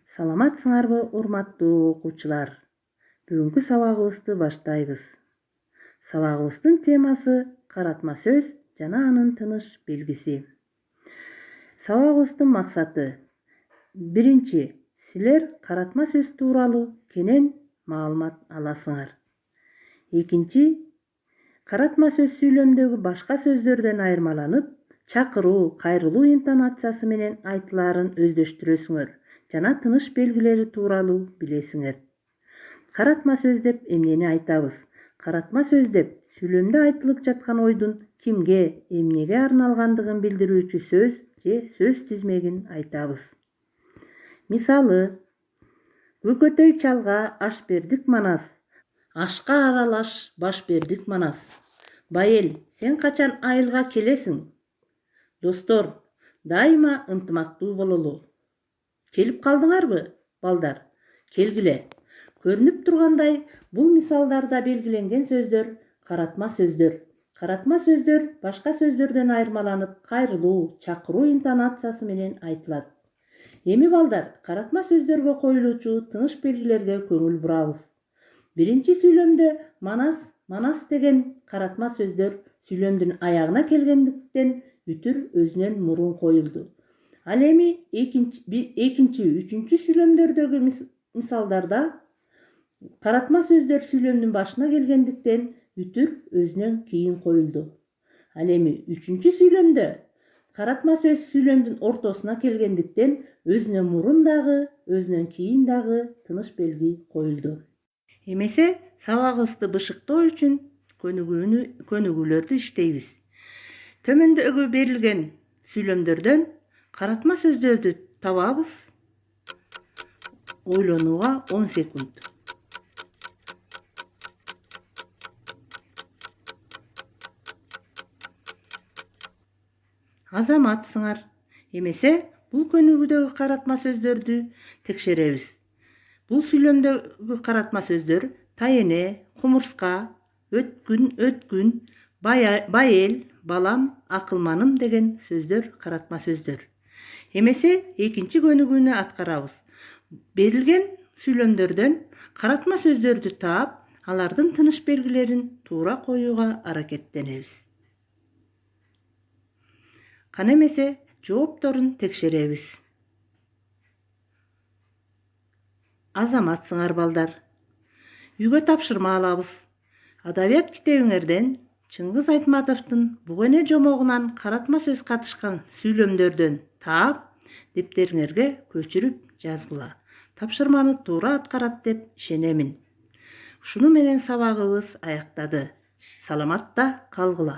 Саламатсыңарбы, урматтуу окуучулар? Бүгүнкү сабагыбызды баштайбыз. Сабагыбыздын темасы каратма сөз жана анын тыныш белгиси. Сабагыбыздын максаты: биринчи, силер каратма сөз тууралуу кенен маалымат аласыңар. Экинчи, каратма сөз сүйлөмдөгү башка сөздөрдөн айырмаланып, чакыруу, кайрылуу интонациясы менен айтылаарын өздөштүрөсүңөр жана тыныш белгилери тууралуу билесиңер. Каратма сөз деп эмнени айтабыз? Каратма сөз деп сүйлөмдө айтылып жаткан ойдун кимге, эмнеге арналгандыгын билдирүүчү сөз же сөз тизмегин айтабыз. Мисалы: көкөтөй чалга аш бердик манас, ашка аралаш баш бердик манас. Байел, сен качан айылга келесиң? Достор, дайыма ынтымактуу бололу. Келип калдыңарбы, балдар? Келгиле. Көрүнүп тургандай, бул мисалдарда белгиленген сөздөр каратма сөздөр. Каратма сөздөр башка сөздөрдөн айырмаланып, кайрылуу, чакыруу интонациясы менен айтылат. Эми балдар, каратма сөздөргө коюлуучу тыныш белгилерге көңүл бурабыз. Биринчи сүйлөмдө манас, манас деген каратма сөздөр сүйлөмдүн аягына келгендиктен үтүр өзүнөн мурун коюлду. Ал эми экинчи, үчүнчү сүйлөмдөрдөгү мисалдарда каратма сөздөр сүйлөмдүн башына келгендиктен үтүр өзүнөн кийин коюлду. Ал эми үчүнчү сүйлөмдө каратма сөз сүйлөмдүн ортосуна келгендиктен өзүнөн мурун дагы, өзүнөн кийин дагы тыныш белги коюлду. Эмесе сабагыбызды бышыктоо үчүн көнүгүүлөрдү иштейбиз. Төмөндөгү берилген сүйлөмдөрдөн каратма сөздөрдү табабыз. Ойлонууга 10 секунд. Азаматсыңар. Эмесе бул көнүгүүдөгү каратма сөздөрдү текшеребиз. Бул сүйлөмдөгү каратма сөздөр тайене, кумурска, өткүн, байел, балам, акылманым деген сөздөр каратма сөздөр. Эмесе экинчи көнүгүүнү аткарабыз. Берилген сүйлөмдөрдөн каратма сөздөрдү таап, алардын тыныш белгилерин туура коюуга аракеттенебиз. Кана эмесе жоопторун текшеребиз. Азаматсыңар балдар. Үйгө тапшырма алабыз. Адабият китебиңерден Чыңгыз Айтматовдун Бугене жомогунан каратма сөз катышкан сүйлөмдөрдөн таап, дептериңерге көчүрүп жазгыла. Тапшырманы туура аткарат деп ишенемин. Ушуну менен сабагыбыз аяктады. Саламатта калгыла.